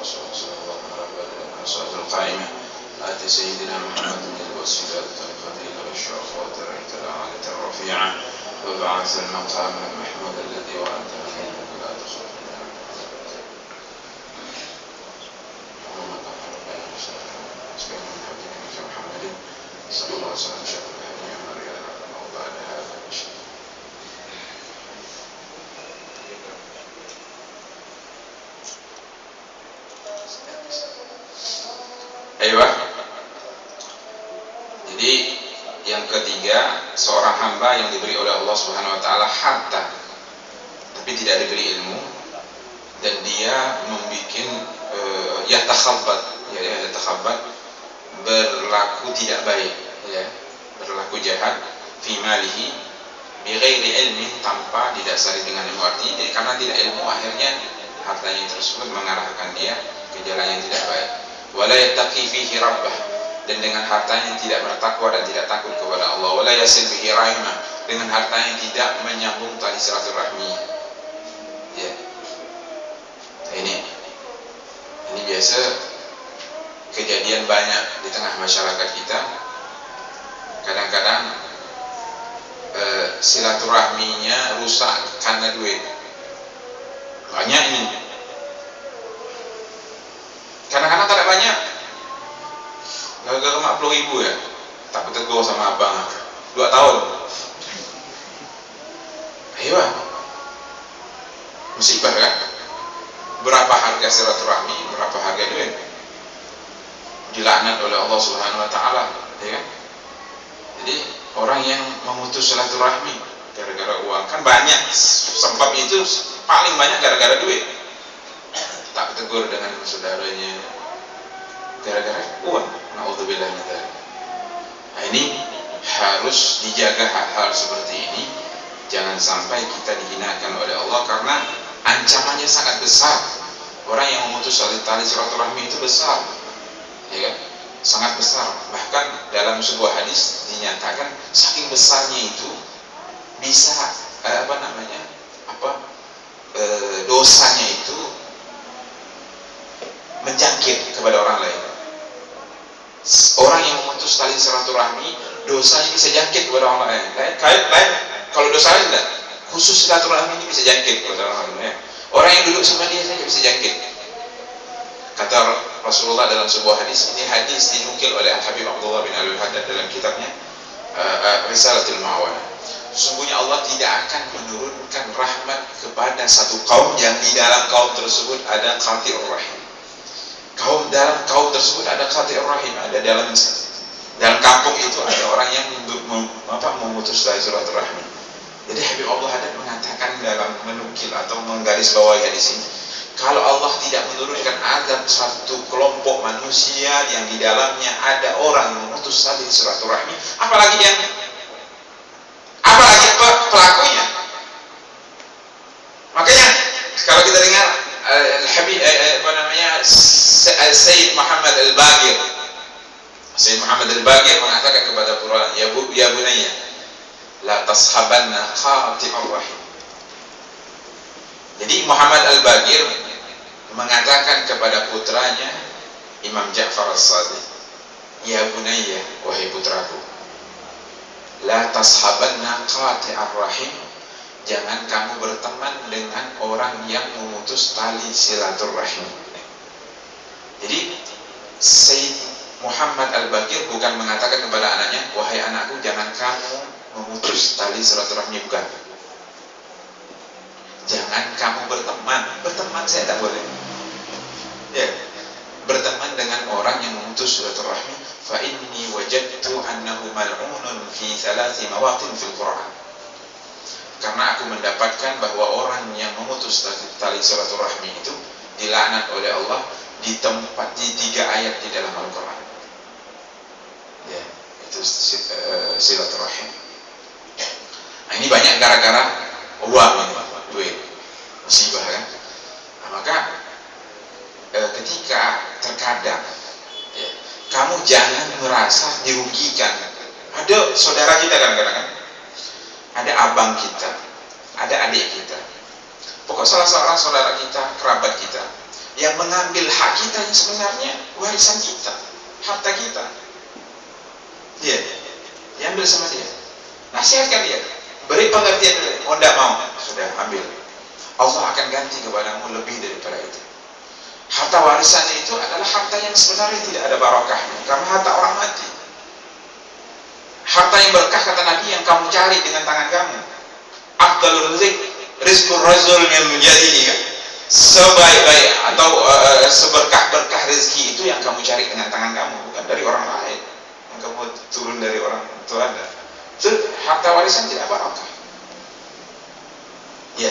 ورسوله صلى الله عليه وسلم الصلاة القائمة آت سيدنا محمد الوسيلة الفضيلة والشرفات العالية الرفيعة وبعث المقام المحمود الذي وعدته إنك لا تخلف الميعاد اللهم طهر بين مسلم من حديثك محمد صلى الله عليه وسلم شر الهدي مريم وبعد هذا المشهد Aiyah. Jadi yang ketiga, seorang hamba yang diberi oleh Allah Subhanahu wa taala harta tapi tidak diberi ilmu dan dia membuat yatakhabbat berlaku tidak baik ya, berlaku jahat fi malihi bi ghairi ilmin, tanpa didasari dengan ilmu. Artinya jadi karena tidak ilmu akhirnya hartanya tersebut mengarahkan dia ke jalan yang tidak baik. Wala yattaqi fihi rabbah, dan dengan hartanya tidak bertakwa dan tidak takut kepada Allah. Wala yasil bihi rahimah, dengan hartanya tidak menyambung tali silaturahmi. Ya. Ini biasa kejadian banyak di tengah masyarakat kita. Kadang-kadang silaturahminya rusak karena duit. Banyak ini. Kadang-kadang tak banyak, gara-gara 40.000 ya, tak tegur sama abang 2 tahun. Ayo, musibah kan? Berapa harga silaturahmi, berapa harga duit? Dilaknat oleh Allah Subhanahu wa taala, ya kan? Jadi orang yang memutus silaturahmi gara-gara uang kan banyak, sebab itu paling banyak gara-gara duit. Tak tegur dengan saudaranya gara-gara uang. Na'udzubillah min dzalik. Nah, ini harus dijaga hal-hal seperti ini. Jangan sampai kita dihinakan oleh Allah karena ancamannya sangat besar. Orang yang memutus tali silaturahmi itu besar, ya kan? Sangat besar. Bahkan dalam sebuah hadis dinyatakan saking besarnya itu bisa dosanya itu menjangkit kepada orang lain. Orang yang memutus tali silaturahmi dosanya bisa jangkit kepada orang lain. Kalau dosanya tidak, khusus silaturahmi ini bisa jangkit kepada orang lain. Orang yang duduk sama dia saja bisa jangkit. Kata Rasulullah dalam sebuah hadis, ini hadis dinukil oleh Habib Abdullah bin Al-Haddad dalam kitabnya Risalatul Ma'awana. Sesungguhnya Allah tidak akan menurunkan rahmat kepada satu kaum yang di dalam kaum tersebut ada qati'ur rahim. Dalam kaum tersebut ada qati'ur rahim, ada dalam kampung itu ada orang yang memutus tali silaturahmi. Jadi Habib Abdullah Haddad mengatakan dalam menukil atau menggarisbawahi hadis ini, kalau Allah tidak menurunkan azab satu kelompok manusia yang di dalamnya ada orang yang memutus tali silaturahmi, apalagi pelakunya. Makanya kalau kita dengar Sayyid Muhammad Al-Baqir mengatakan kepada Quran, ya bunayya la tashabanna qati'ur rahim. Jadi Muhammad Al-Baqir mengatakan kepada putranya Imam Ja'far As-Sadiq, ya bunayya, wahai putraku, la tashabanna qati'ur rahim, jangan kamu berteman dengan orang yang memutus tali silaturahim. Jadi Sayyid Muhammad Al-Baqir bukan mengatakan kepada anaknya, wahai anakku, jangan kamu memutus tali silaturahmi, bukan. Jangan kamu berteman saya tak boleh. Ya, berteman dengan orang yang memutus silaturahmi. Fa inni wajadtu annahu mal'unun fi 3 mawatin fil Quran. Karena aku mendapatkan bahwa orang yang memutus tali silaturahmi itu dilaknat oleh Allah di 3 ayat di dalam Al-Quran. Ya, itu silaturahim. Nah, ini banyak gara-gara uang, duit, musibah kan. Nah, maka ketika terkadang ya, kamu jangan merasa dirugikan. Ada saudara kita kadang-kadang, ada abang kita, ada adik kita, pokok salah seorang saudara kita, kerabat kita yang mengambil hak kita yang sebenarnya warisan kita, harta kita. Dia diambil sama dia. Nasihatkan dia, beri pengertian dulu. Oh tidak mau, sudah ambil. Allah akan ganti kepadamu lebih daripada itu. Harta warisan itu adalah harta yang sebenarnya tidak ada barokahnya, karena harta orang mati. Harta yang berkah, kata Nabi, yang kamu cari dengan tangan kamu. Afdalul rizqur rajul min mujadihi, kan? Sebaik-baik atau seberkah-berkah rezeki itu yang kamu cari dengan tangan kamu, bukan dari orang lain yang kamu turun dari orang tua Anda. Itu harta warisan tidak barokah. Ya.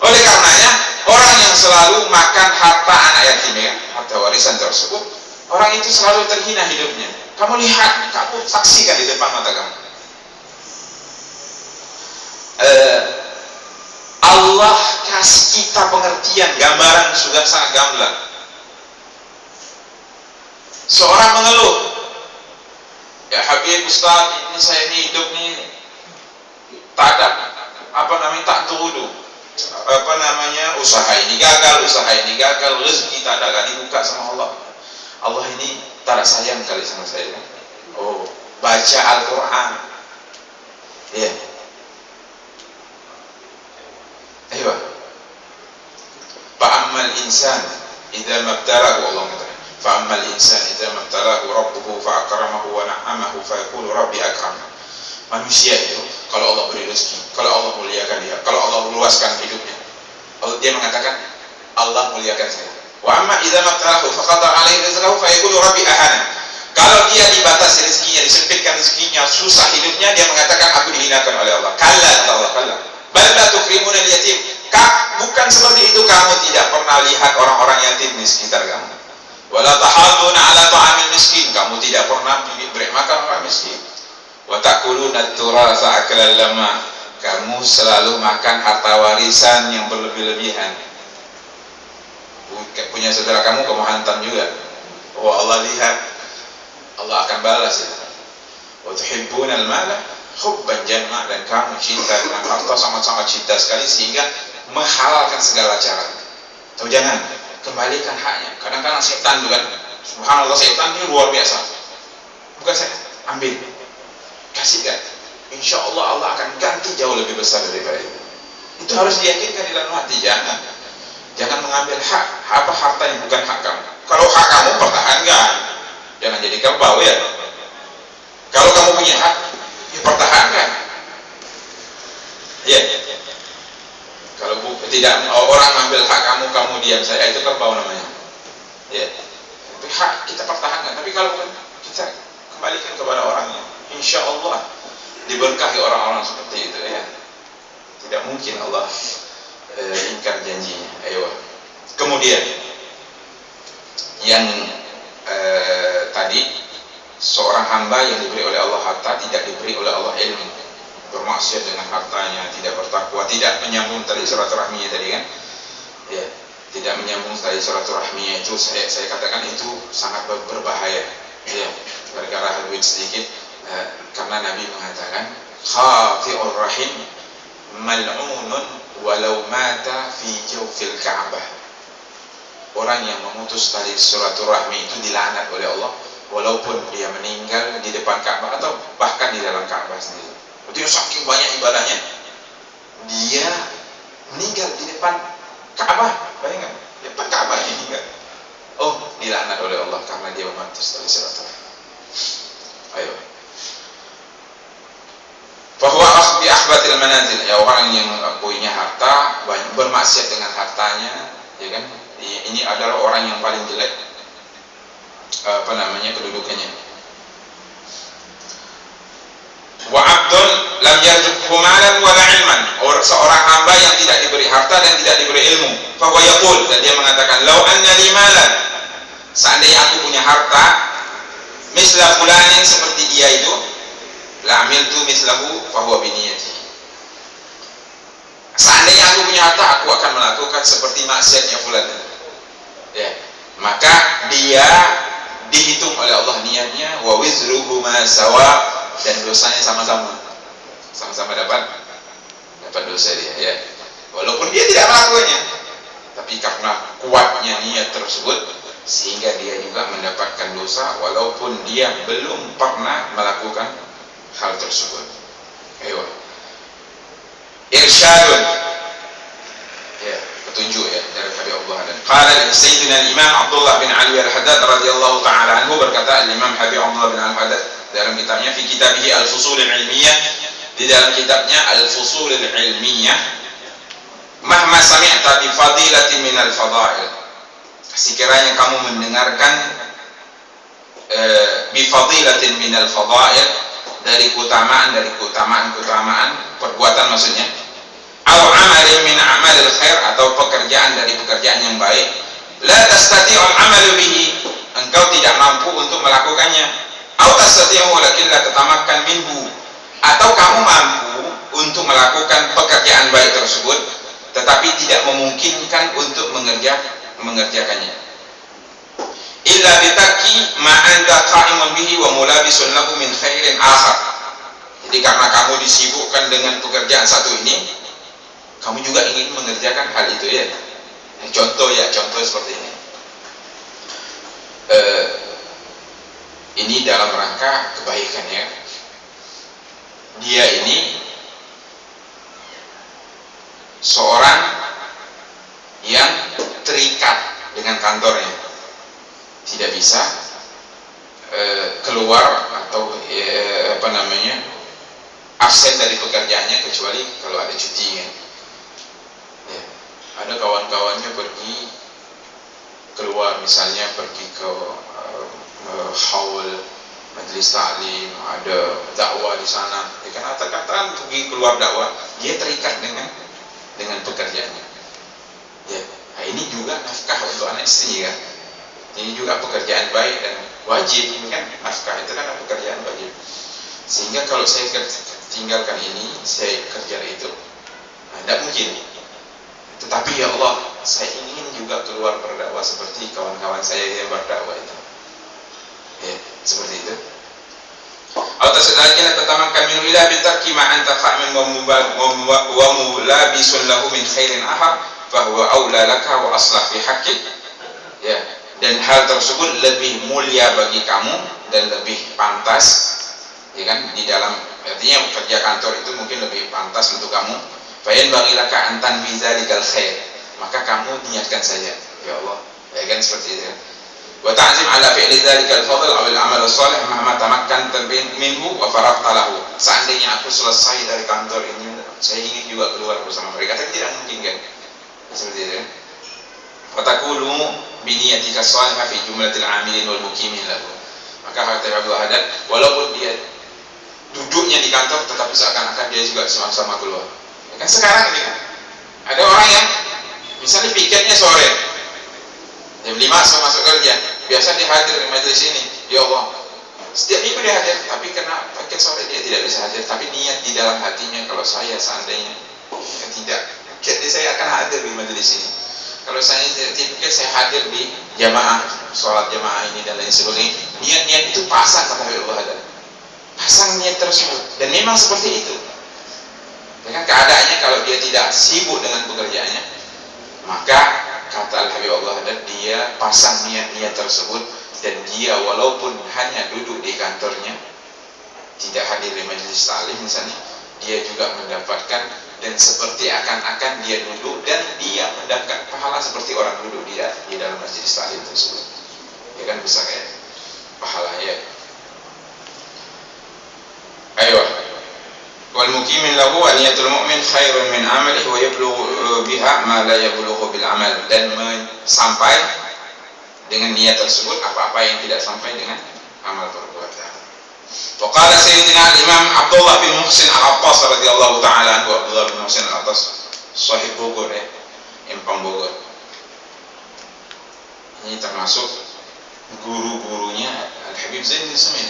Oleh karenanya, orang yang selalu makan harta anak yatim, ya, harta warisan tersebut, orang itu selalu terhina hidupnya. Kamu lihat, kamu saksikan di depan mata kamu. Allah kasih kita pengertian, gambaran sudah sangat gamblang. Seorang mengeluh, ya Habib Ustaz, ini saya ini hidup nih tak ada tak turudu, usaha ini gagal, rezeki tak ada, gak dibuka sama Allah. Allah ini tak ada sayang kali sama saya, kan? Oh, baca Al-Quran, ya. Ayo. Fa'ammal insan idza mabtalahu, Allah katakan, fa'ammal insan idza mabtalahu rabbuhu fa'akramahu wa na'amahu fa yaqulu rabbi akram. Manusia itu kalau Allah beri rezeki, kalau Allah muliakan dia, kalau Allah luaskan hidupnya, dia mengatakan Allah muliakan saya. Wa amma idza mabtalahu faqadara alaihi rizqahu fa yaqulu rabbi ahana. Kalau dia dibatasi rezekinya, disempitkan rezekinya, susah hidupnya, dia mengatakan aku dihinakan oleh Allah. Kalla, kata Allah, kalla. Bal la tukrimuna al-yatim. Bukan seperti itu, kamu tidak pernah lihat orang-orang yatim di sekitar kamu. Wala tahadduna ala ta'amil miskin. Kamu tidak pernah beri makan orang miskin. Wa ta'kuluna at-turatsa aklan lamma. Kamu selalu makan harta warisan yang berlebih-lebihan. Punya saudara kamu hantam juga. Oh, Allah lihat. Allah akan balas itu. Wa tuhibbuna al-mala hubban jamma, dan kamu cinta dengan harta sama-sama cinta sekali sehingga menghalalkan segala cara. Tahu, jangan kembalikan haknya. Kadang-kadang setan juga, subhanallah, setan ini luar biasa. Bukan saya ambil, kasihkan. Insya Allah Allah akan ganti jauh lebih besar daripada itu. Itu harus diyakinkan di dalam hati. Jangan mengambil harta yang bukan hak kamu. Kalau hak kamu, pertahankan. Jangan jadi kerbau, ya. Kalau kamu punya hak, pertahankan. Ya. Kalau tidak, orang mengambil hak kamu diam saja, itu kerbau namanya. Ya. Itu hak kita pertahankan. Tapi kalau kita kembalikan kepada orangnya, insya Allah diberkahi orang-orang seperti itu, ya. Tidak mungkin Allah ingkar janjinya. Ayo. Kemudian yang tadi, seorang hamba yang diberi oleh Allah harta tidak diberi oleh Allah ilmu, bermaksiat dengan hartanya, tidak bertakwa, tidak menyambung tali silaturahminya tadi, kan? Ya, tidak menyambung tali silaturahminya itu saya katakan itu sangat berbahaya. Ya, gara-gara habis sedikit, karena Nabi mengatakan khati'ur rahim mal'unun walau mata fi jawfil Ka'bah. Orang yang memutus tali silaturahmi itu dilaknat oleh Allah, walaupun dia meninggal di depan Ka'bah atau bahkan di dalam Ka'bah sendiri. Dia saking banyak ibadahnya, dia meninggal di depan Ka'bah. Bayangkan, di depan Ka'bah dia meninggal. Oh, dilaknat oleh Allah karena dia memutus tali silaturahmi. Ayo. Bahwa bi akhbatil manazil, ya, orang yang punya harta banyak bermaksiat dengan hartanya, ya kan? Ini adalah orang yang paling jelek kedudukannya. Wa 'abdun lam yarzuqhu malan wa la 'ilman, seorang hamba yang tidak diberi harta dan tidak diberi ilmu. Fa huwa yaqul, dan dia mengatakan, law anna li malan, seandainya aku punya harta, misla fulanin, seperti dia itu, la 'amiltu mislahu fa huwa bi niyyati. Seandainya aku punya harta, aku akan melakukan seperti maksiatnya fulan. Ya, maka dia dihitung oleh Allah niatnya, wa wizruhu ma sawa, dan dosanya sama-sama dapat dosa dia, ya. Walaupun dia tidak melakukannya, tapi karena kuatnya niat tersebut sehingga dia juga mendapatkan dosa walaupun dia belum pernah melakukan hal tersebut. Ayo. Irsyadun. Ya, petunjuk ya dari Habib Abdullah Haddad. Qala Sayyidina Imam Abdullah bin Ali Al-Haddad radhiyallahu taala anhu, berkata Imam Habib Abdullah bin Al-Haddad dalam kitabnya fi kitabih Al-Fusul Al-Ilmiyah, di dalam kitabnya Al-Fusul Al-Ilmiyah, mahma sami'ta bi fadilatin min al-fadail, sekiranya kamu mendengarkan bi fadilatin min al-fadail, dari keutamaan perbuatan maksudnya, atau amalin min amalil khair, atau pekerjaan dari pekerjaan yang baik, la tastati'ul amalu bihi, engkau tidak mampu untuk melakukannya, atau tastati'u walakin la tatamakan minhu, atau kamu mampu untuk melakukan pekerjaan baik tersebut tetapi tidak memungkinkan untuk mengerjakannya, illa bitaki ma anta qa'imun bihi wa mulabisun lahu min khairin akhar. Jadi karena kamu disibukkan dengan pekerjaan satu ini, kamu juga ingin mengerjakan hal itu ya. Contoh seperti ini. Ini dalam rangka kebaikan ya. Dia ini seorang yang terikat dengan kantornya, tidak bisa keluar atau absen dari pekerjaannya kecuali kalau ada cuti kan. Ya. Ada kawan-kawannya pergi keluar, misalnya pergi ke haul majelis taklim, ada dakwah di sana, ya kan, kata-kata pergi keluar dakwah, dia terikat dengan pekerjaannya. Ya, nah ini juga nafkah untuk anak istri kan. Ini juga pekerjaan baik dan wajib, kan nafkah itu kan pekerjaan wajib. Sehingga kalau saya tinggalkan ini, saya kerja itu, nah, tidak mungkin. Tetapi ya Allah, saya ingin juga keluar berdakwah seperti kawan-kawan saya yang berdakwah itu. Ya, seperti itu. Atau sedakin tatamakkan min ila bitarki ma anta qa'imun wa mulabisun lahu min khairin ahad fa huwa aula laka wa aslah fi haqqik. Ya, dan hal tersebut lebih mulia bagi kamu dan lebih pantas, ya kan, di dalam, artinya kerja kantor itu mungkin lebih pantas untuk kamu. Fa in bagilaka antan bi zalikal khair, maka kamu niatkan saja, ya Allah, ya kan, seperti itu. Wa ta'zim ala fi'li dzalikal fadl aw al-amal as-salih mahma tamakkanta minhu wa faragta lahu. Seandainya aku selesai dari kantor ini, saya ingin juga keluar bersama mereka, tapi tidak mungkin kan. Seperti itu. Wa taqulu bi niyatika salihah fi jumlatil 'amilin wal muqimin lahu. Maka kata Abdullah Haddad, walaupun dia duduknya di kantor tetapi seakan-akan dia juga sama-sama keluar. Ya kan sekarang ini kan ada orang yang misalnya piketnya sore, jam 5 saya masuk kerja, biasa dia hadir di majelis ini, ya Allah, setiap minggu dia hadir, tapi karena paket sore dia tidak bisa hadir, tapi niat di dalam hatinya, kalau saya seandainya tidak piket, saya akan hadir di majelis ini. Kalau saya tidak piket, saya hadir di jamaah, sholat jamaah ini dan lain sebagainya. Niat-niat itu pasang, kata Allah ada, pasang niat tersebut, dan memang seperti itu. Dengan keadaannya kalau dia tidak sibuk dengan pekerjaannya, maka kata Al-Habib Allah Haddad, dia pasang niat-niat tersebut, dan dia walaupun hanya duduk di kantornya, tidak hadir di majelis taklim misalnya, dia juga mendapatkan, dan seperti akan-akan dia duduk, dan dia mendapat pahala seperti orang duduk di dalam majelis taklim tersebut. Ya kan, bisa kayak pahala ya. Ayo. Wal muqimin lahu wa niyatul mu'min khairun min amalihi wa yablughu biha ma la yablughu bil amal, dan sampai dengan niat tersebut apa-apa yang tidak sampai dengan amal perbuatan. Wa qala sayyidina Imam Abdullah bin Muhsin Al-Attas radhiyallahu ta'ala anhu, Abdullah bin Muhsin Al-Attas sahib Bogor ya, Empang Bogor. Ini termasuk guru-gurunya Al-Habib Zain bin Samin.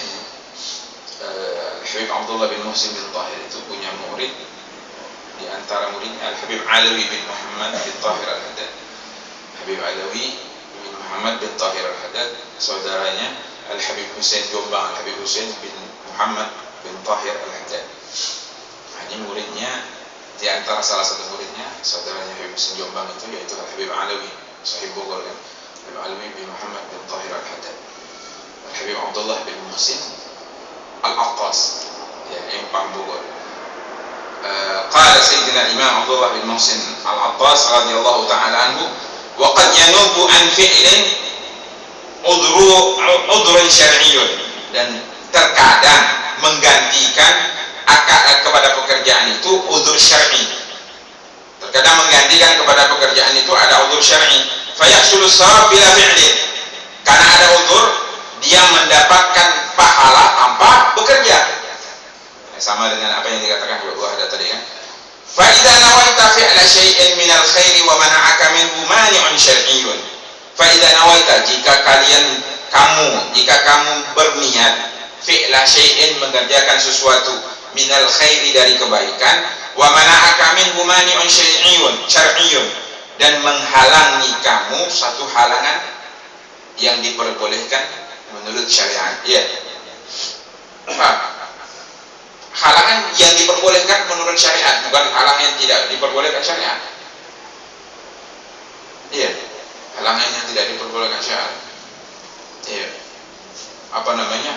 Al-Habib Abdullah bin Muhsin bin Tahir itu punya murid, di antara muridnya Al-Habib Alawi bin Muhammad bin Tahir Al-Haddad. Habib Alawi bin Muhammad bin Tahir Al-Haddad, saudaranya Al-Habib Husain Jombang, Al-Habib Husain bin Muhammad bin Tahir Al-Haddad. Ini muridnya Di antara salah satu muridnya, saudaranya Habib Muhsin Jombang itu, yaitu Habib Alawi, Sahib Bogor kan, Habib Alawi bin Muhammad bin Tahir Al-Haddad, Habib Abdullah bin Muhsin Al-Attas, ya, yang Bogor. Qala Sayyidina Imam Abdullah bin Muhsin Al-Attas radhiyallahu ta'ala anhu, wa qad yanubu an fi'lin udhrun syar'iyyun, dan terkadang menggantikan kepada pekerjaan itu udzur syar'i. Terkadang menggantikan kepada pekerjaan itu ada udzur syar'i. Fayahsulu shawab bila fi'lin. Karena ada udzur, dia mendapatkan pahala tanpa bekerja. Sama dengan apa yang dikatakan Habib Wahda tadi kan. Fa idza nawaita fi'la syai'in min al-khairi wa mana'aka minhu mani'un syar'iyyun. Fa idza nawaita, jika kamu berniat fi'la syai'in, mengerjakan sesuatu, minal khairi, dari kebaikan, wa mana'aka minhu mani'un syar'iyyun, dan menghalangi kamu satu halangan yang diperbolehkan menurut syariat. Ya. Halangan yang diperbolehkan menurut syariat, bukan halangan yang tidak diperbolehkan syariat. Iya. Halangan yang tidak diperbolehkan syariat. Iya. Apa namanya?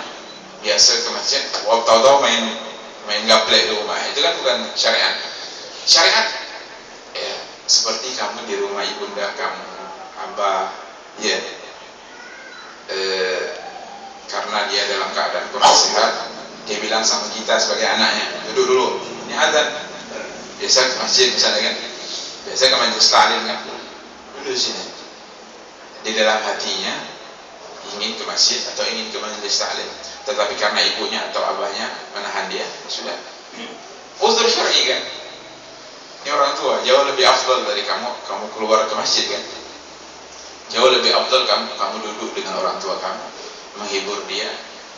Biasa ke masjid, tahu-tahu main gaplek di rumah, itu kan bukan syariat. Syariat ya, seperti kamu di rumah ibunda kamu, abah, ya, karena dia dalam keadaan kurang sehat, dia bilang sama kita sebagai anaknya, duduk dulu, ini azan. Biasa ke masjid misalnya kan, biasa ke majelis taklim kan, duduk di sini. Di dalam hatinya ingin ke masjid atau ingin ke majelis taklim, tetapi karena ibunya atau abahnya menahan dia, sudah. Uzur syar'i kan. Ini orang tua jauh lebih afdal dari kamu keluar ke masjid kan. Jauh lebih afdal kamu duduk dengan orang tua kamu, menghibur dia,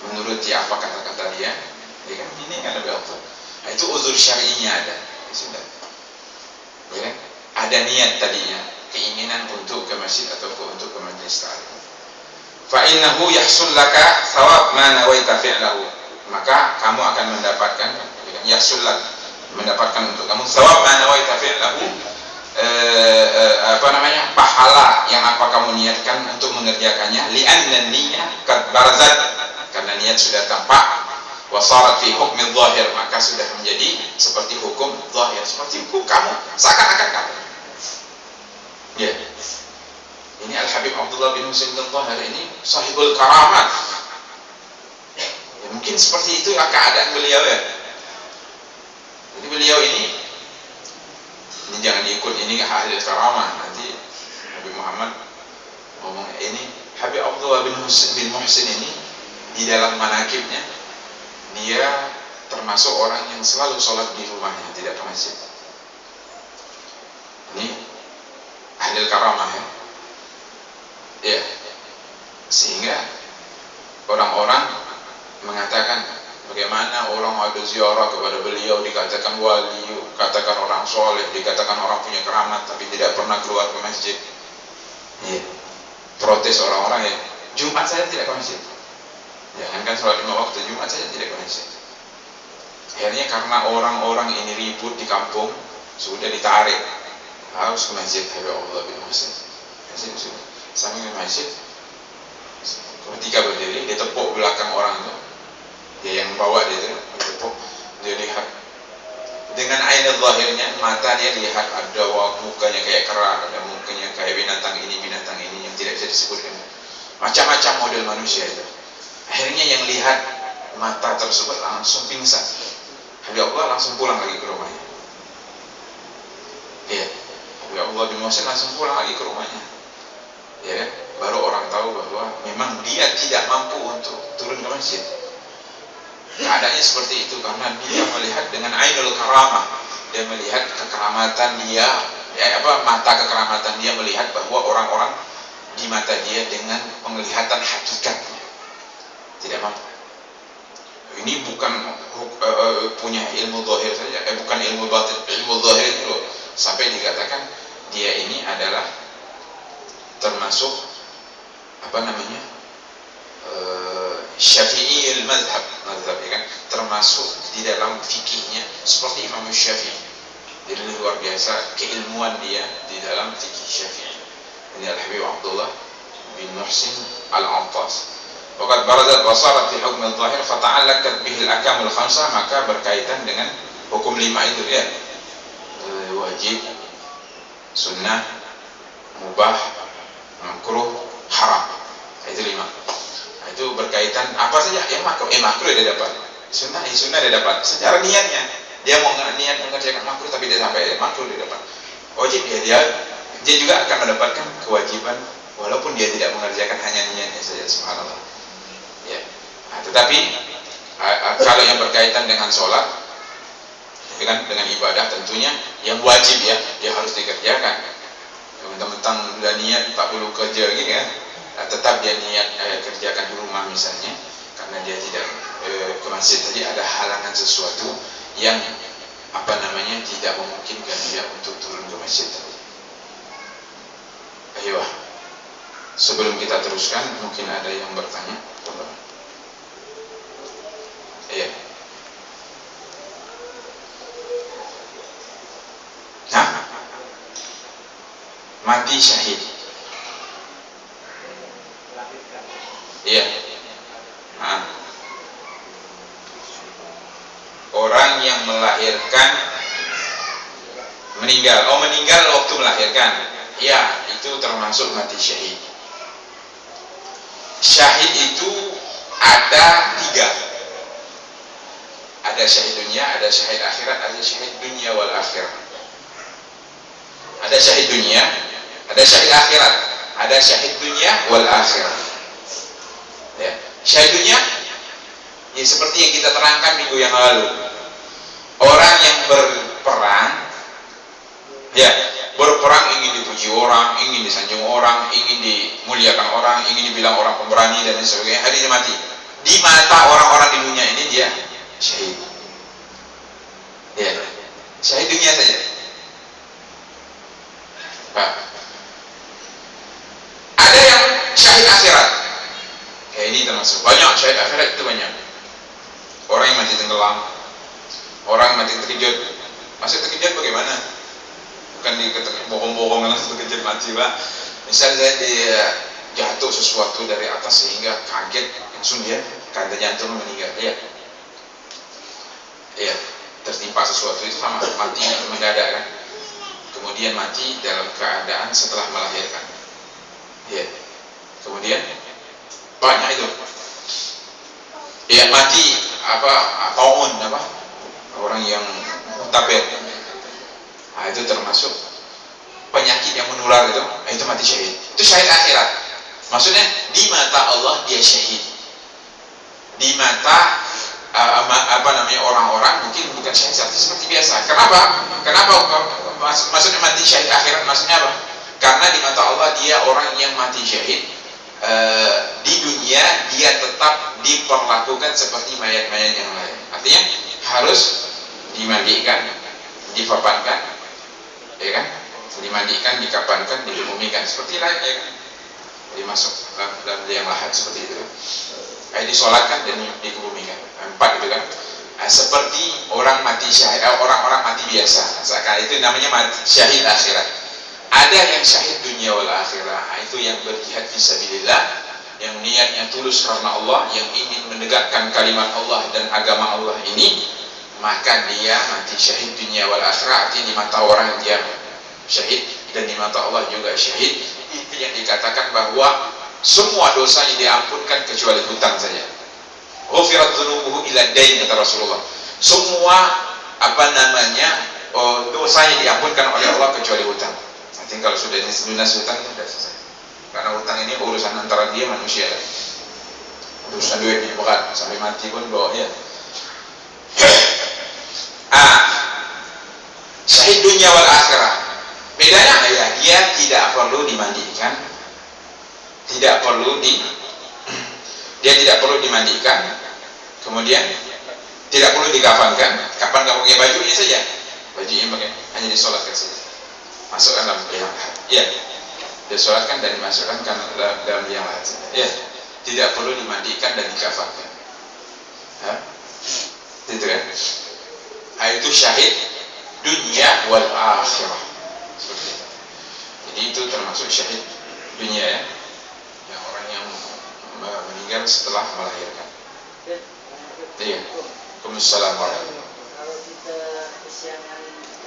menuruti apa kata-kata dia, ya kan? Ini kan lebih afdal. Nah, itu uzur syar'inya ada, ya, sudah. Ya kan? Ada niat tadinya, keinginan untuk ke masjid atau untuk ke majelis taklim. Fa innahu yahsul laka thawab ma nawaita fi'lahu, maka kamu akan mendapatkan, yahsul lak, mendapatkan untuk kamu thawab ma nawaita fi'lahu, pahala yang apa kamu niatkan untuk mengerjakannya, li'anna niyyah qad barazat, karena niat sudah tampak, wa sarat fi hukmi dhahir, maka sudah menjadi seperti hukum zahir, seperti hukum kamu, seakan-akan kamu. Ya. Ini Al-Habib Abdullah bin Muhsin Al-Tahir ini sahibul karamat. Ya, mungkin seperti itu keadaan beliau ya. Jadi beliau ini jangan diikut, ini ahli karamah. Nanti Habib Muhammad ngomong ini Habib Abdullah bin Muhsin ini di dalam manakibnya, dia termasuk orang yang selalu sholat di rumahnya, tidak ke masjid. Ini ahli karamah ya. Ya, sehingga orang-orang mengatakan bagaimana orang ada ziarah kepada beliau dikatakan wali, katakan orang soleh, dikatakan orang punya keramat, tapi tidak pernah keluar ke masjid. Ya, protes orang-orang ya. Jumat saya tidak ke masjid. Jangankan sholat 5 waktu, Jumat saja tidak ke masjid. Akhirnya karena orang-orang ini ribut di kampung, sudah ditarik harus ke masjid Habib Abdullah bin Muhsin. Masjid sudah. Sampai ke masjid, ketika berdiri dia tepuk belakang orang itu, dia yang bawa dia itu tepuk, dia lihat dengan aina zahirnya, mata dia lihat ada mukanya kayak kera, ada mukanya kayak binatang ini yang tidak bisa disebutkan, macam-macam model manusia itu. Akhirnya yang lihat mata tersebut langsung pingsan. Habib Allah langsung pulang lagi ke rumahnya. Iya, Habib Allah bin Muhsin langsung pulang lagi ke rumahnya. Ya, baru orang tahu bahwa memang dia tidak mampu untuk turun ke masjid. Keadaannya seperti itu karena dia melihat dengan ainul karamah, dia melihat kekeramatan dia, mata kekeramatan dia, melihat bahwa orang-orang di mata dia dengan penglihatan hakikatnya tidak mampu. Ini bukan punya ilmu zahir saja, bukan ilmu batin, ilmu zahir itu loh. Sampai dikatakan dia ini adalah termasuk Syafi'i al-mazhab ya kan, termasuk di dalam fikihnya seperti Imam Syafi'i. Jadi luar biasa keilmuan dia di dalam fikih Syafi'i. Ini Al-Habib Abdullah bin Muhsin Al-Attas. Waqad barazat basarat fi hukm al-zahir fata'allaqat bihi al-ahkam al-khamsah, maka berkaitan dengan hukum 5 itu ya. Wajib, sunnah, mubah, makruh, haram. Itu 5. Itu berkaitan apa saja yang makruh dia dapat. Sunnah dia dapat. Secara niatnya dia mau niat mengerjakan makruh tapi dia sampai makruh dia dapat. Wajib dia juga akan mendapatkan kewajiban walaupun dia tidak mengerjakan, hanya niatnya saja. Subhanallah. Ya. Nah, tetapi kalau yang berkaitan dengan sholat, dengan ibadah tentunya yang wajib ya, dia harus dikerjakan. Mentang-mentang udah niat tak perlu kerja gitu ya, tetap dia niat kerjakan di rumah misalnya, karena dia tidak ke masjid tadi ada halangan sesuatu yang tidak memungkinkan dia untuk turun ke masjid tadi. Ayo, sebelum kita teruskan mungkin ada yang bertanya. Iya. Nah, mati syahid. Iya. Nah, orang yang melahirkan meninggal. Meninggal waktu melahirkan. Ya, itu termasuk mati syahid. Syahid itu ada 3. Ada syahid dunia, ada syahid akhirat, ada syahid dunia wal akhirat. Ada syahid dunia, ada syahid akhirat, ada syahid dunia wal akhirat. Ya. Syahid dunia ya seperti yang kita terangkan minggu yang lalu. Orang yang berperang ingin dipuji orang, ingin disanjung orang, ingin dimuliakan orang, ingin dibilang orang pemberani dan lain sebagainya, hari dia mati. Di mata orang-orang di dunia ini dia syahid. Ya, syahid dunia saja. Pak. Ada yang syahid akhirat. Ini termasuk banyak syahid akhirat itu banyak. Orang yang mati tenggelam, orang yang mati terkejut. Maksud terkejut bagaimana? Bukan bohong-bohong langsung terkejut mati, Pak. Misalnya dia jatuh sesuatu dari atas sehingga kaget, langsung dia kanda jantung meninggal. Ya, tertimpa sesuatu itu sama mati mendadak kan. Kemudian mati dalam keadaan setelah melahirkan. Ya. Kemudian banyak itu. Ya, mati taun orang yang mutabir. Nah, itu termasuk penyakit yang menular itu mati syahid. Itu syahid akhirat. Maksudnya di mata Allah dia syahid. Di mata orang-orang mungkin bukan syahid seperti biasa. Kenapa? Maksudnya mati syahid akhirat maksudnya apa? Karena di mata Allah dia orang yang mati syahid. Di dunia dia tetap diperlakukan seperti mayat-mayat yang lain. Artinya harus dimandikan, dipapankan, ya kan? Dimandikan, dikapankan, dikebumikan seperti lain, ya kan? Dimasuk dalam liang lahat seperti itu. Disolatkan dan dikebumikan. 4 itu kan. Seperti orang mati syahid, orang-orang mati biasa. Sekarang itu namanya mati syahid akhirat. Ada yang syahid dunia wal akhirah, itu yang berjihad fisabilillah, yang niatnya tulus karena Allah, yang ingin menegakkan kalimat Allah dan agama Allah ini, maka dia mati syahid dunia wal akhirah. Artinya di mata orang dia syahid dan di mata Allah juga syahid. Itu yang dikatakan bahwa semua dosanya diampunkan kecuali hutang saja. Ghufirat dzunubuhu ila dain, kata Rasulullah. Semua dosanya diampunkan oleh Allah kecuali hutang. Artinya kalau sudah lunas hutang sudah selesai. Karena hutang ini urusan antara dia manusia. Urusan duitnya bukan sampai mati pun bawa ya. Syahid dunia wal akhirah. Bedanya ya, dia tidak perlu dimandikan. Dia tidak perlu dimandikan. Kemudian tidak perlu dikafankan. Kapan kamu pakai bajunya saja. Bajunya pakai hanya disolatkan saja. Masukkan dalam liang lahat. Ya, disolatkan dan dimasukkan dalam liang lahat. Ya, tidak perlu dimandikan dan dikafankan. Itu kan? Itu syahid dunia wal akhirah. Seperti itu. Jadi itu termasuk syahid dunia ya, yang orang yang meninggal setelah melahirkan. Iya. Waalaikumsalam warahmatullahi wabarakatuh. Kalau kita kesiangan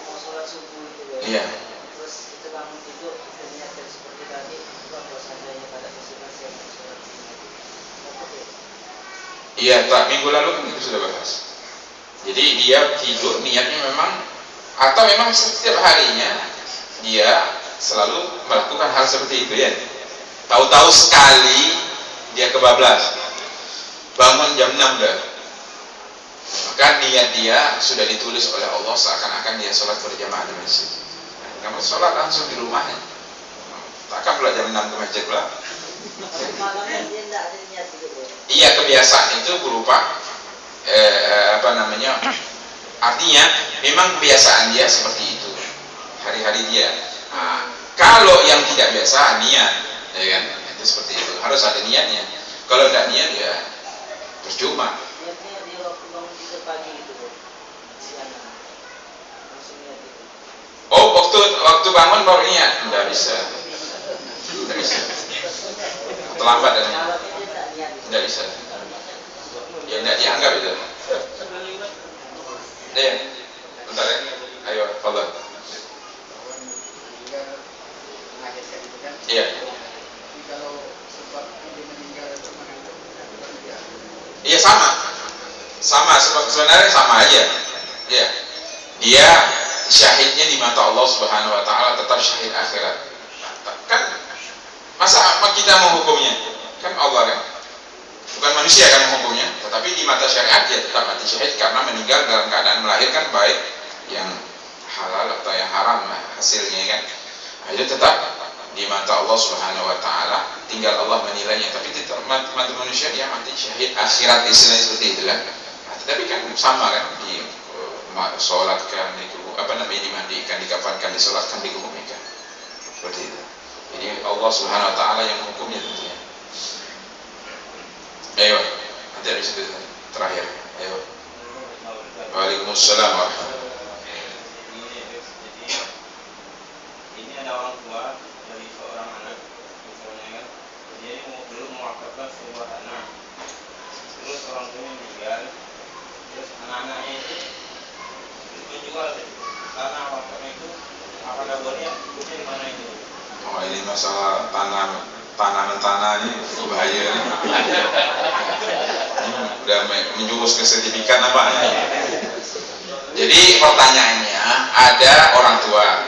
mau sholat subuh itu ya. Iya. Terus kita bangun tidur, kita niatkan seperti tadi, kalau seandainya pada kesiangan sholat subuh. Iya, tak minggu lalu kan itu sudah bahas. Jadi dia tidur niatnya memang, atau memang setiap harinya dia selalu melakukan hal seperti itu ya. Tahu-tahu sekali dia kebablas, bangun jam 6 dah. Maka niat dia sudah ditulis oleh Allah seakan-akan dia sholat berjamaah di masjid. Kamu sholat langsung di rumahnya. Takkan pula jam 6 ke masjid pula. Iya, kebiasaan itu berupa artinya memang kebiasaan dia seperti itu hari-hari dia. Nah, kalau yang tidak biasa niat, ya kan, itu seperti itu, harus ada niatnya. Kalau tidak niat ya percuma. Oh, waktu bangun baru niat, tidak bisa. Terlambat dan tidak bisa. Ya tidak dianggap itu. Bentar ya. Ayo, follow. Iya. Iya sama sebenarnya sama aja. Iya. Dia syahidnya di mata Allah Subhanahu Wa Taala, tetap syahid akhirat. Kan masa kita menghukumnya? Kan Allah kan, bukan manusia kan menghukumnya. Tetapi di mata syariat dia tetap mati syahid karena meninggal dalam keadaan melahirkan, baik yang halal atau yang haram hasilnya kan. Nah, itu tetap di mata Allah Subhanahu Wa Taala, tinggal Allah menilainya. Tapi di mata manusia dia mati syahid akhirat, istilahnya seperti itu kan. Nah, tetapi kan sama kan, di sholatkan, dimandikan, dikafankan, disolatkan, dikebumikan, seperti itu. Jadi Allah Subhanahu Wa Taala yang menghukumnya tentunya. Ayo, nanti ada situ terakhir. Ayo. Waalaikumsalam warahmatullahi wabarakatuh. Ini ada orang tua dari seorang anak, misalnya kan, dia belum mewakafkan sebuah tanah. Terus orang tuanya meninggal, terus anak-anaknya itu menjual tanah wakafnya itu, apakah boleh? Hukumnya di mana itu? Oh, ini masalah tanah ini bahaya nih. Udah menjurus ke sertifikat nampaknya. Jadi pertanyaannya, ada orang tua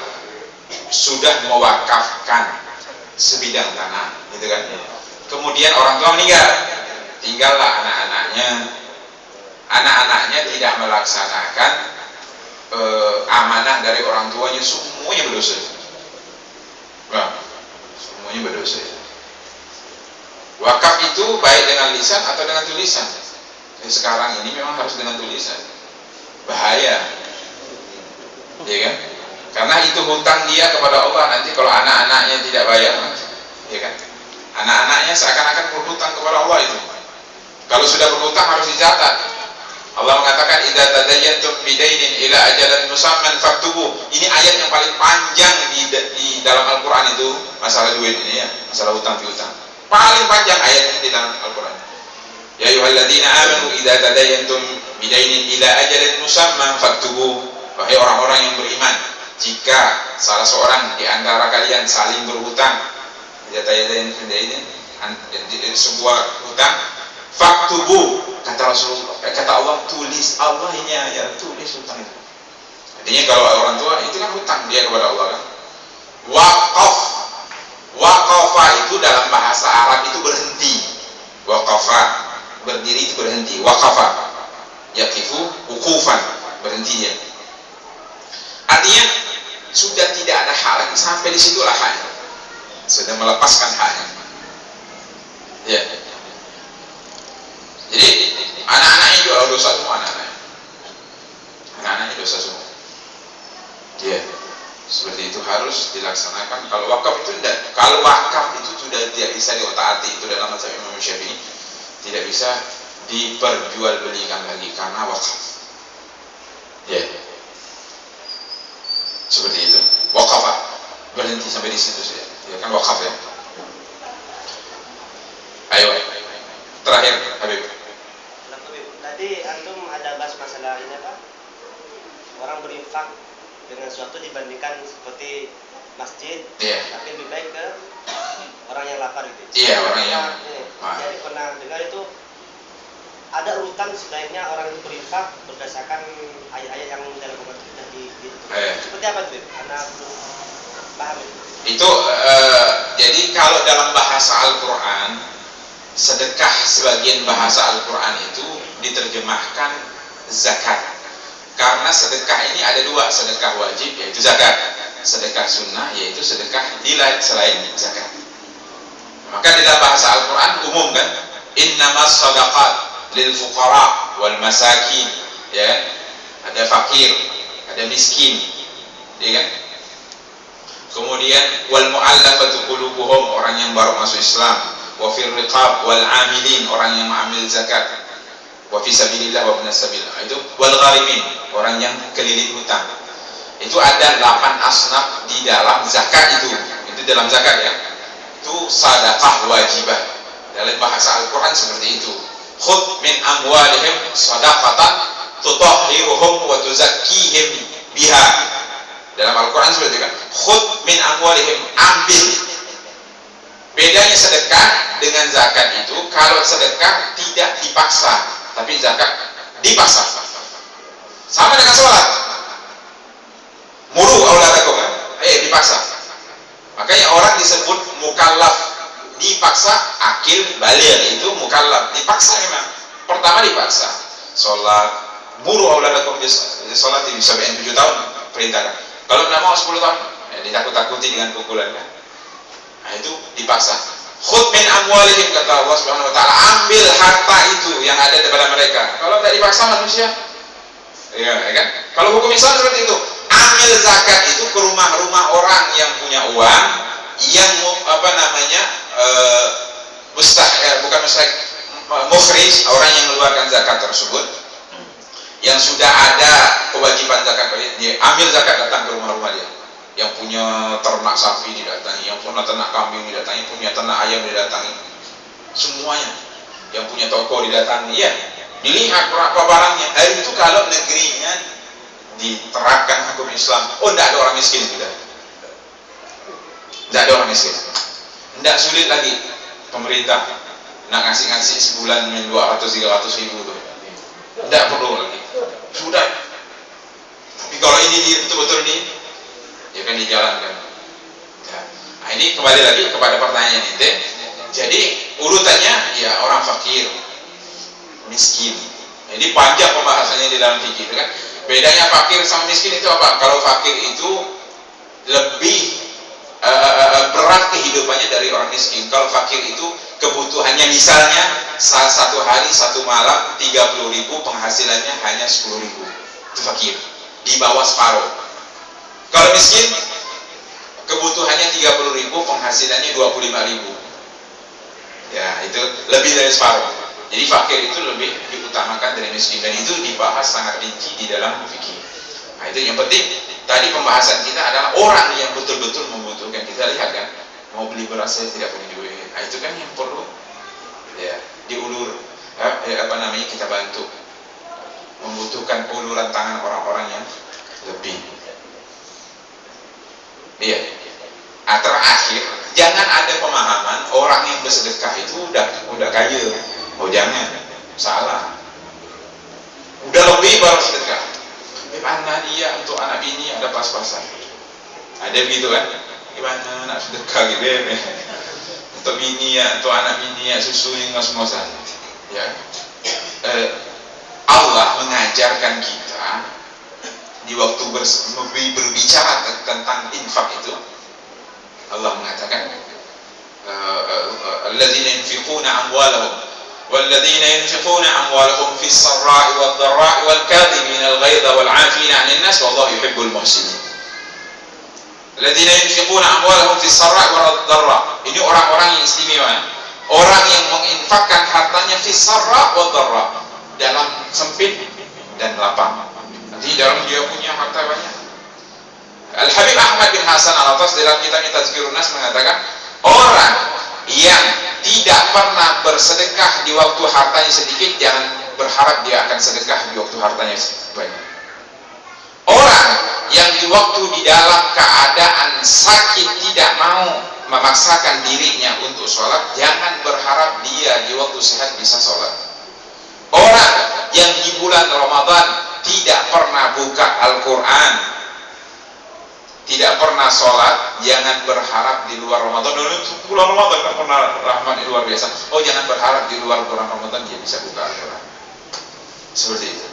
sudah mewakafkan sebidang tanah, gitu kan? Kemudian orang tua meninggal, tinggallah anak-anaknya. Anak-anaknya tidak melaksanakan amanah dari orang tuanya, semuanya berdosa. Nah, semuanya berdosa. Wakaf itu baik dengan lisan atau dengan tulisan. Sekarang ini memang harus dengan tulisan. Bahaya, ya kan? Karena itu hutang dia kepada Allah. Nanti kalau anak-anaknya tidak bayar, ya kan? Anak-anaknya seakan-akan berhutang kepada Allah itu. Kalau sudah berhutang harus dicatat. Allah mengatakan, idza tadayyantum bidainin ila ajalan musamman faktubu. Ini ayat yang paling panjang di dalam Al-Qur'an itu, masalah duit ini ya, masalah hutang piutang. Paling panjang ayat ini di dalam Al-Qur'an. Ya ayyuhalladzina amanu idza tadayyantum bidainin ila ajalin musamman faktubu. Wahai orang-orang yang beriman, jika salah seorang di antara kalian saling berhutang, sebuah hutang, faktubu, kata Rasulullah, kata Allah, tulis. Allah ini ayat, tulis hutang itu. Artinya kalau orang tua itu kan hutang dia kepada Allah kan. Waqafa itu dalam bahasa Arab itu berhenti. Waqafa, berdiri itu berhenti. Waqafa, yaqifu wuqufan, berhenti dia. Artinya sudah tidak ada hal lagi, sampai di situlah haknya. Sudah melepaskan haknya. Ya. Jadi anak-anaknya juga dosa semua, anak-anaknya dosa semua. Ya, seperti itu harus dilaksanakan. Kalau wakaf itu tidak, kalau wakaf itu sudah tidak bisa diotak-atik, itu dalam mazhab Imam Syafi'i tidak bisa diperjualbelikan lagi karena wakaf. Ya. seperti itu. Waqaf, berhenti sampai di situ saja. Ya kan waqaf ya. Ayo, terakhir Habib. Tadi antum ada bahas masalah ini apa? Orang berinfak dengan sesuatu dibandingkan seperti masjid, tapi lebih baik ke orang yang lapar gitu. Iya, orang yang. Jadi pernah dengar itu ada urutan sebaiknya orang itu berinfak berdasarkan ayat-ayat yang dalam Al-Quran sudah ditutup. Seperti apa itu? Karena belum paham itu. Itu jadi kalau dalam bahasa Al-Quran, sedekah sebagian bahasa Al-Quran itu diterjemahkan zakat. Karena sedekah ini ada dua, sedekah wajib yaitu zakat, sedekah sunnah yaitu sedekah nilai selain zakat. Maka di dalam bahasa Al-Quran umum kan, innamas sadaqat lil fuqara wal masakin, ya, ada fakir, ada miskin, ya kan? Kemudian wal mu'allafatu qulubuhum, orang yang baru masuk Islam, wa fir riqab wal amilin, orang yang mengambil zakat, wa fi sabilillah wa ibn sabil, itu wal gharimin, orang yang keliling hutang. Itu ada 8 asnaf di dalam zakat itu dalam zakat ya. Itu sedekah wajibah. Dalam bahasa Al-Qur'an seperti itu. Khudh min amwalihim shadaqatan tutahhiruhum wa tuzakkihim biha. Dalam Al-Quran seperti itu kan, khudh min amwalihim, ambil. Bedanya sedekah dengan zakat itu, kalau sedekah tidak dipaksa, tapi zakat dipaksa. Sama dengan sholat, muru auladakum, dipaksa. Makanya orang disebut mukallaf, dipaksa. Akil baligh itu mukallaf, dipaksa memang. Pertama dipaksa. Sholat, muru auladakum sholat di 7 tahun perintahkan. Kalau tidak mau 10 tahun, ditakut-takuti dengan pukulan kan? Nah itu dipaksa. Khudh min amwalihim, kata Allah Subhanahu Wa Taala, ambil harta itu yang ada daripada mereka. Kalau tidak dipaksa manusia, ya kan? Kalau hukum Islam seperti itu, ambil zakat itu ke rumah-rumah orang yang punya uang, yang mukhrij, orang yang mengeluarkan zakat tersebut, yang sudah ada kewajiban zakat, dia ambil zakat, datang ke rumah-rumah dia. Yang punya ternak sapi didatangi, yang punya ternak kambing didatangi, punya ternak ayam didatangi, semuanya. Yang punya toko didatangi, ya. Dilihat berapa barangnya. Itu kalau negerinya diterapkan hukum Islam, tidak ada orang miskin sudah. Tidak ada orang miskin. Tidak sulit lagi pemerintah nak ngasih sebulan 200-300 ribu tuh. Tidak perlu lagi. Sudah. Tapi kalau ini betul-betul ini, ya kan dijalankan. Ya. Nah ini kembali lagi kepada pertanyaan itu. Jadi urutannya ya orang fakir, miskin. Jadi panjang pembahasannya di dalam fikih, kan? Bedanya fakir sama miskin itu apa? Kalau fakir itu lebih berat kehidupannya dari orang miskin. Kalau fakir itu kebutuhannya misalnya satu hari satu malam 30.000, penghasilannya hanya 10.000. Itu fakir, di bawah separuh. Kalau miskin kebutuhannya 30.000, penghasilannya 25.000. Ya, itu lebih dari separuh. Jadi fakir itu lebih diutamakan dari miskin, dan itu dibahas sangat rinci di dalam fikih. Nah, itu yang penting. Tadi pembahasan kita adalah orang yang betul-betul membutuhkan. Kita lihat kan, mau beli beras saya tidak punya duit. Nah, itu kan yang perlu ya diulur, kita bantu. Membutuhkan uluran tangan orang-orang yang lebih. Iya. Terakhir, jangan ada pemahaman orang yang bersedekah itu udah kaya. Oh jangan, salah. Udah lebih baru sedekah. Gimana dia untuk anak bini ada pas-pasan? Ada begitu kan? Gimana nak sedekah gitu ya? Untuk bini ya, untuk anak bini ya, susu yang ngos-ngosan. Ya. Allah mengajarkan kita di waktu berbicara tentang infak itu, Allah mengatakan alladzina yunfiquna amwalahum walladzina yunfiquna amwalahum fis sarra'i wad dharra'i wal kadhimina al ghaidha wal 'afina 'anil nas wallahu yuhibbul muhsinin. Alladzina yunfiquna amwalahum fis sarra'i wad dharra', ini orang-orang yang istimewa, orang yang menginfakkan hartanya fis sarra' wad dharra', dalam sempit dan lapang. Nanti dalam dia punya harta banyak, Al-Habib Ahmad bin Hasan Al-Attas dalam kitabnya Tazkirun Nas mengatakan, orang yang tidak pernah bersedekah di waktu hartanya sedikit, jangan berharap dia akan sedekah di waktu hartanya banyak. Orang yang di waktu di dalam keadaan sakit tidak mau memaksakan dirinya untuk sholat, jangan berharap dia di waktu sehat bisa sholat. Orang yang di bulan Ramadan tidak pernah buka Al-Quran, tidak pernah sholat, jangan berharap di luar Ramadan. Bulan Ramadan tak pernah rahmat luar biasa. Oh, jangan berharap di luar bulan Ramadan dia bisa buka Al-Quran. Seperti itu.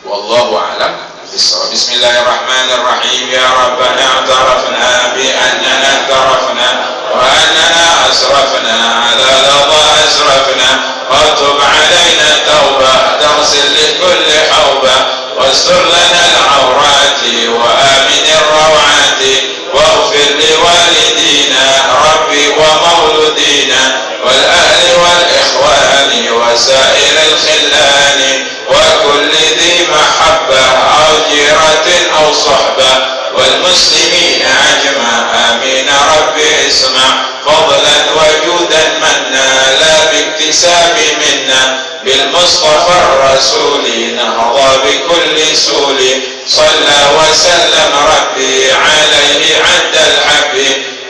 Wallahu a'lam bishawab. Bismillahirrahmanirrahim. Ya Rabbana i'tarafna bi annana i'tarafna wa annana asrafna ala lada asrafna wa tub alaina tawbah taghsil li kulli hawba wastur lana al-awrati wa amin ar-rawati waghfir li walidina rabbi wa mawludina wal ahli wal ikhwani wa sa'ir al-khillani وكل ذي محبة أو جيرة أو صحبة والمسلمين أجمع آمين ربي اسمع فضلا وجودا منا لا باكتساب منا بالمصطفى الرسول نهضى بكل سول صلى وسلم ربي عليه عد الحب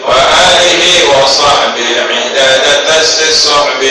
وآله وصحبه عداد تس الصحب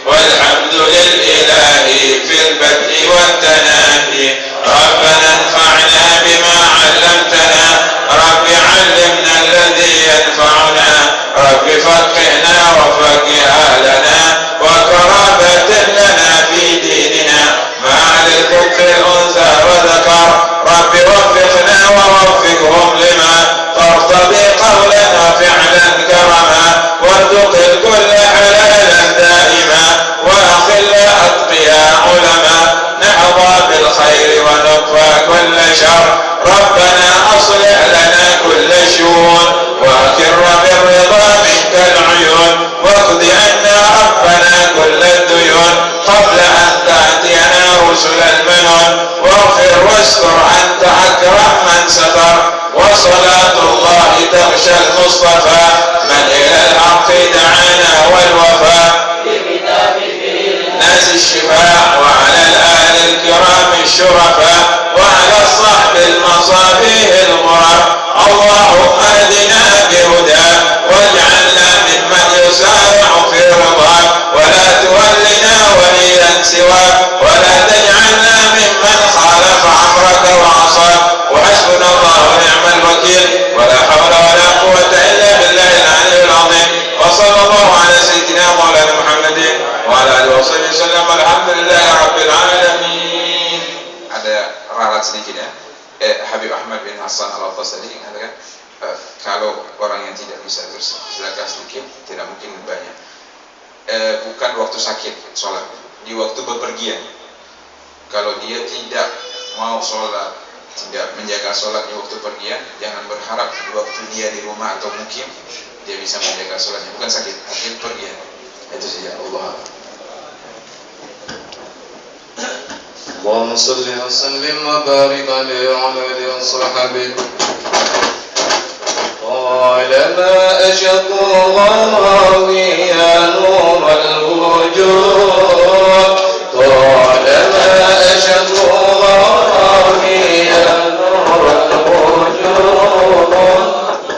والحمد للإله في البدء والتنادي ربنا انفعنا بما علمتنا رب علمنا الذي ينفعنا رب فقهنا وفقه أهلنا وقرابة لنا في ديننا مع للكف الأنثى وذكر رب وفقنا ووفقهم لما ترتضي قولا وفعلا كرما وارزق الكل حلالا دائما واخل اتقياء علماء نحظى بالخير ونكفى كل شر ربنا اصلح لنا كل شؤون واكر بالرضا منك العيون واقض عنا ربنا كل الديون قبل ان تاتينا رسل المنون واغفر واستر انت اكرم من ستر وصلاة الله تغشى المصطفى من إلى الحق دعانا والوفاء ناس الشفاء وعلى الآل الكرام الشرفاء وعلى الصحب المصابيح الغرر اللهم اهدنا بهدى واجعلنا ممن يسارع في رضاك ولا تولنا وليا سواك ولا تجعلنا ممن خالف امرك وعصاك وحسبنا الله ونعم الوكيل ولا حول ولا قوة إلا بالله العلي العظيم وصلى الله على سيدنا مولانا محمد وعلى آله وصحبه وسلم الحمد لله رب العالمين. Ada ralat sedikit ya. Habib Ahmad bin Hasan Al-Attas tadi mengatakan kalau orang yang tidak bisa bersedekah sedikit tidak mungkin banyak. Bukan waktu sakit sholat, di waktu bepergian. Kalau dia tidak mau sholat, tidak menjaga sholat di waktu pergian, jangan berharap di waktu dia di rumah atau mukim dia bisa menjaga sholatnya. Bukan sakit, tapi pergian. Itu saja. Allah. اللهم صل وسلم وبارك عليه وعلى اله وصحبه. قال ما أشق غرامي يا نور الوجود قال ما أشق غرامي يا نور الوجود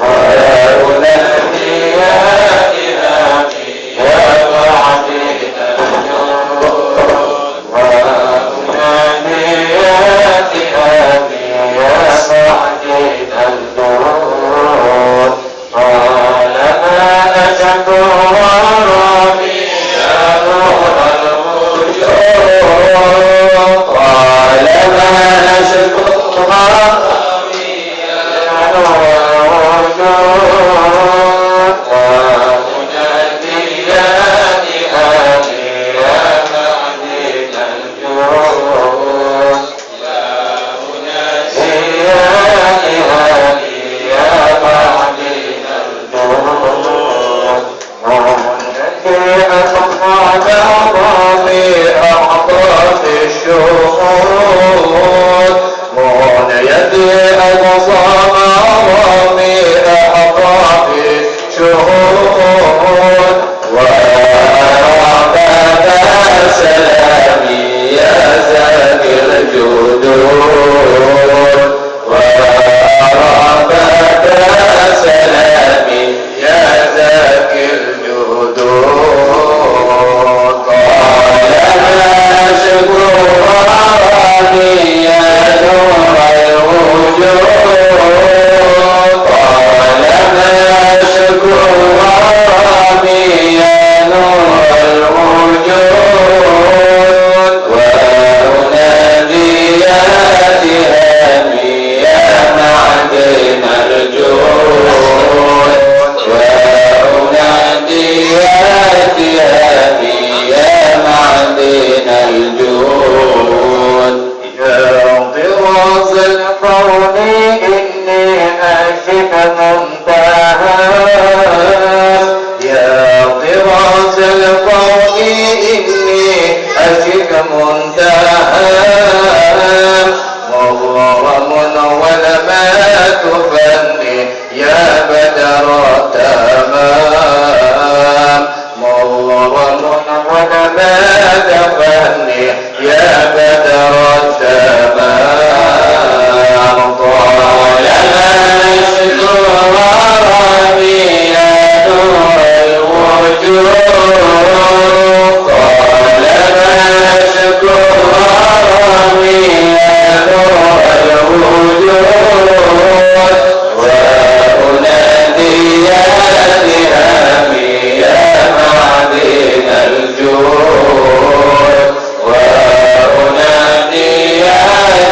ولا أنادي يا إلهي يا بعدي الجود ولا أنادي يا إلهي يا بعدي الجود قال ما أشق غرامي يا نور الوجود قال ما أشق غرامي يا نور الوجود وأنادي يا إلهي يا معدن الجود لا أنادي يا إلهي يا معدن الجود وأنادي أصحاب عظامي أعطاف الشهود من يدي أقصى المنتهى مغرم ولما تفني يا بدر التمام مغرم ولما تفني يا بدر التمام طالما نشكو ربي يا نور الوجود طالما نشكو ربي يا نور الوجود وأنادي يا ذهبي يا معدن الجود وأنادي يا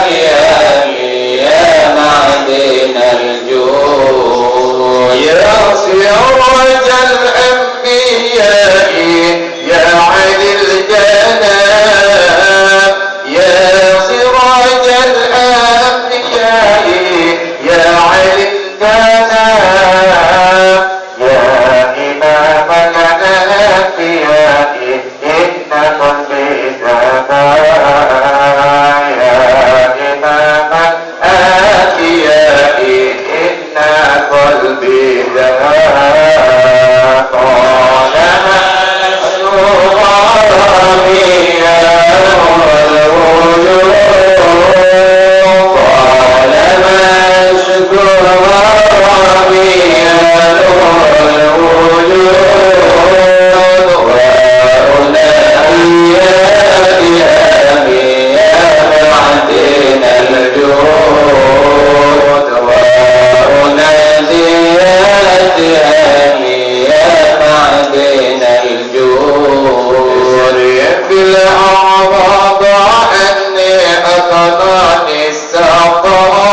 ذهبي يا معدن الجود يا سراج الأنبياء يا علي الجناب يا سراج الأنبياء يا علي الجناب يا إمام الأنبياء إن قلبي ذهبا يا إمام الأنبياء إن قلبي ذهبا طالما ربي يا نور الوجود طالما اشكو ربي يا نور الوجود وأنادي يا ذهبي يا معدن الجود وأنادي يا ذهبي يا معدن الجود في الأعراض عني أقضاني السقام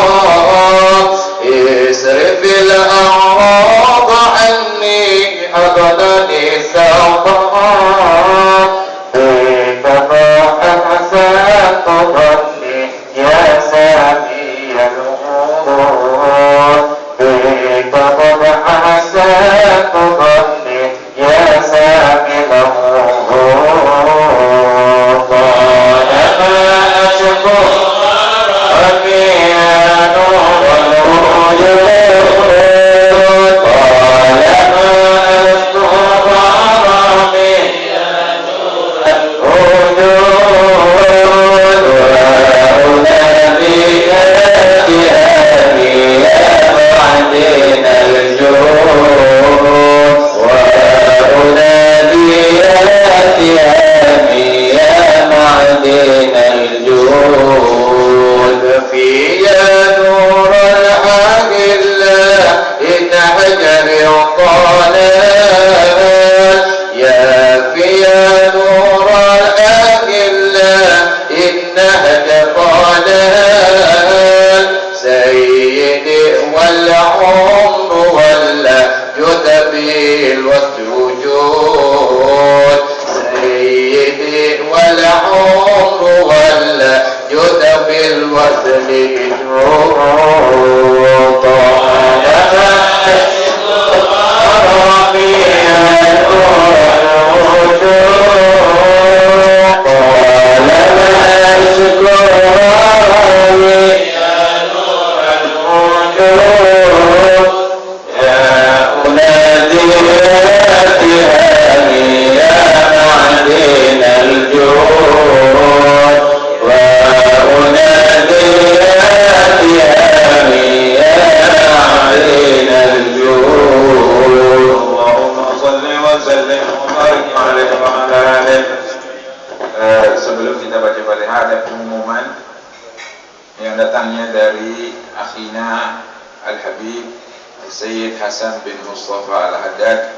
اسرف الأعراض عني أقضاني السقام بك ما أحسنت ظني يا سامي الأمور بك ما أحسنت ظني يا سامي الأمور طالما أشكو ربي يا نور الوجود طالما أشكو ربي يا نور الوجود وأنادي يا ذهبي يا معدن الجود وأنادي يا ذهبي يا معدن الجود في يا نور الحق الله إن حجر الضلال يا في يا نور الحق الله إن حجر الضلال سيدي والعمر ولا جدبي والسجود سيدي والعمر ولا جدبي والسجود طالما ربي يا نور الوجود طالما اشكو ربي يا نور الوجود يا أنادي يا ذهبي يا معدن الجود وأنادي يا ذهبي يا معدن الجود اللهم صل وسلم وبارك عليه وعلى آله. Sebelum kita baca Fatihah ada pengumuman yang datangnya dari akhina Al-Habib Sayyid Hasan bin Mustafa Al-Haddad.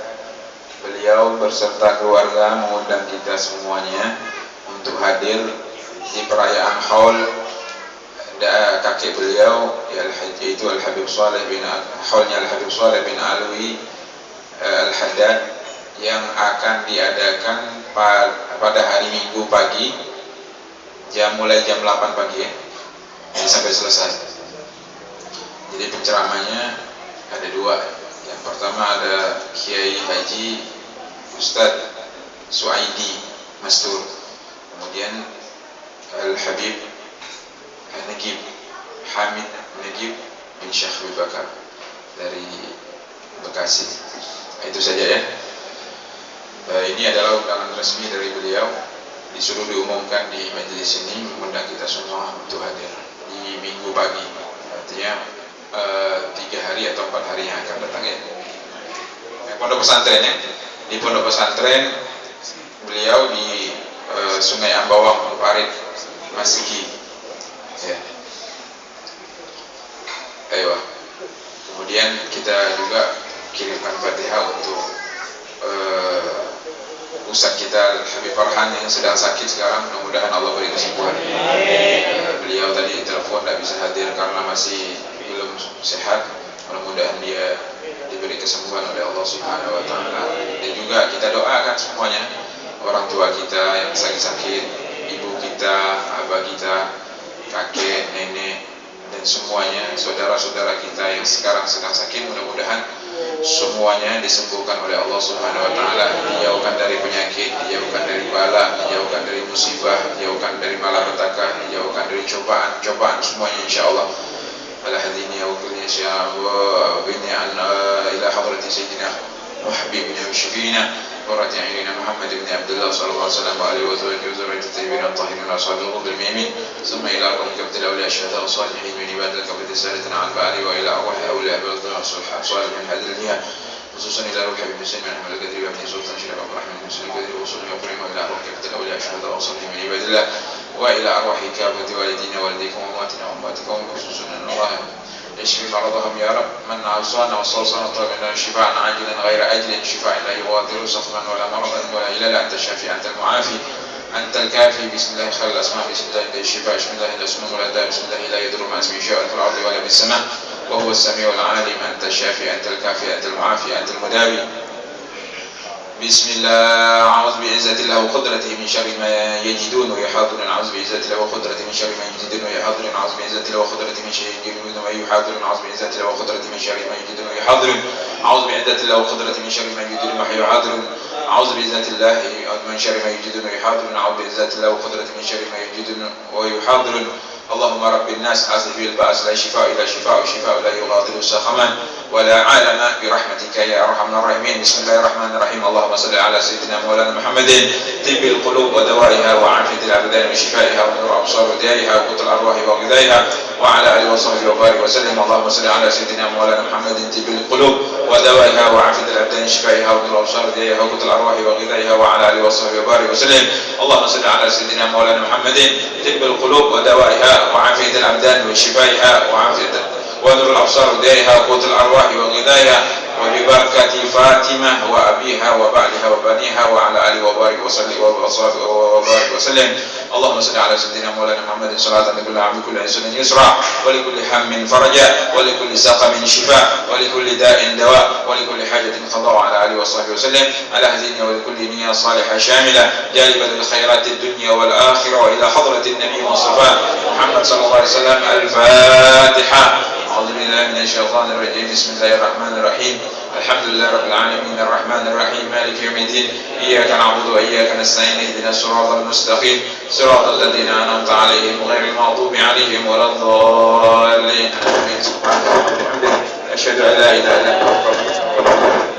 Beliau berserta keluarga mengundang kita semuanya untuk hadir di perayaan haul kakek beliau yaitu Al-Habib Saleh bin haulnya Al-Habib Saleh bin Alwi Al-Haddad yang akan diadakan pada hari Minggu pagi mulai jam 8 pagi ya, jadi sampai selesai. Jadi penceramanya ada dua. Yang pertama ada Kiai Haji Ustadz Suaidi Mastur. Kemudian Al-Habib Nagib Hamid Nagib bin Syekh Abu Bakar dari Bekasi. Itu saja ya. Ini adalah undangan resmi dari beliau, disuruh diumumkan di majelis ini, mengundang kita semua untuk hadir di minggu pagi, artinya 3 hari atau 4 hari yang akan datang ya. Pondok pesantren ya, di pondok pesantren beliau di Sungai Ambawang, Parit, Masigi ya. Ayo. Kemudian kita juga kirimkan Fatihah untuk Ustaz kita Habib Farhan yang sedang sakit sekarang, mudah-mudahan Allah beri kesembuhan. Beliau tadi telepon tidak bisa hadir karena masih belum sehat, mudah-mudahan dia diberi kesembuhan oleh Allah Subhanahu wa taala. Dan juga kita doakan semuanya, orang tua kita yang sakit-sakit, ibu kita, abah kita, kakek, nenek, dan semuanya saudara-saudara kita yang sekarang sedang sakit, mudah-mudahan semuanya disembuhkan oleh Allah Subhanahu wa taala, dijauhkan dari penyakit, dijauhkan dari bala, dijauhkan dari musibah, dijauhkan dari malapetaka, dijauhkan dari cobaan semuanya insyaallah. Ala hadini ya kulli sya'wa bini an ila hadrati sayyidina wa habibina wa syafiina qurrati a'yunina Muhammad ibn Abdullah sallallahu alaihi wa sallam wa zurriyyati tayyibin at-tahirin wa ashabihi bil yamin thumma ila rabbika bil awliya syuhada wa salihin min ibadika bi risalatina al-ba'li wa ila arwah awliya bil salihin hadriya khususan ila ruh habib muslimin Ahmad al-Qadri wa min sultan syarif Abdurrahman muslim al-Qadri wa usul yaqrim ila rabbika bil awliya syuhada wa salihin min ibadillah wa ila arwah kabati walidina walidikum wa umatina wa ummatikum khususan Allah اشفي مرضهم يا رب من أوصانا وصوصنا طلبنا شفاء عاجلا غير أجل شفاء لا يغادر سقما ولا مرضا ولا إلا أنت الشافي أنت المعافي أنت الكافي بسم الله خير الأسماء بسم الله الشفاء بسم الله الأسماء ولا داء بسم الله لا يضر مع اسمه شيء في الأرض ولا بالسماء وهو السميع العليم أنت الشافي أنت الكافي أنت المعافي أنت المداوي بسم الله أعوذ بعزة الله وقدرته من شر ما يجدون ويحاضرون أعوذ بعزة الله وقدرته من شر ما يجدون ويحاضرون أعوذ بعزة الله وقدرته من شر ما يجدون ويحاضرون أعوذ بعزة الله وقدرته من شر ما يجدون ويحاضرون أعوذ بعزة الله وقدرته من شر ما يجدون ويحاضرون أعوذ بعزة الله من شر ما يجدون ويحاضرون أعوذ بعزة الله وقدرته من شر ما يجدون ويحاضرون اللهم رب الناس أصلح بالبأس لا شفاء إلا شفاء شفاء لا يغادر سقما ولا عالم برحمتك يا أرحم الراحمين بسم الله الرحمن الرحيم اللهم صل على سيدنا مولانا محمد طب القلوب ودوائها وعافية الأبدان وشفائها ونور أبصار وديارها وقوت الأرواح وغذائها وعلى آله وصحبه وبارك وسلم اللهم صل على سيدنا مولانا محمد طب القلوب ودوائها وعافية الأبدان وشفائها ونور أبصار وديارها وقوت الأرواح وغذائها وعلى آله وصحبه وبارك وسلم اللهم صل على سيدنا مولانا محمد طب القلوب ودوائها وعافية الأبدان وشفائها وعافية ونور الأبصار وديارها وقوت الأرواح وغذائها وببركة فاطمة وأبيها وبعلها وبنيها وعلى آله وبارك وسلم وبارك وسلم اللهم صل على سيدنا مولانا محمد صلاة لكل عبد كل إنسان يسرع ولكل هم فرجا ولكل سقم شفاء ولكل داء دواء ولكل حاجة قضاء على آله وصحبه وسلم على هدينا ولكل نية صالحة شاملة جالبة للخيرات الدنيا والآخرة وإلى حضرة النبي المصطفى محمد صلى الله عليه وسلم الفاتحة أعوذ بالله من الشيطان الرجيم بسم الله الرحمن الرحيم الحمد لله رب العالمين الرحمن الرحيم مالك يوم الدين إياك نعبد وإياك نستعين اهدنا الصراط المستقيم صراط الذين أنعمت عليهم غير المغضوب عليهم ولا الضالين آمين سبحان الله وبحمده أشهد أن لا إله إلا أنت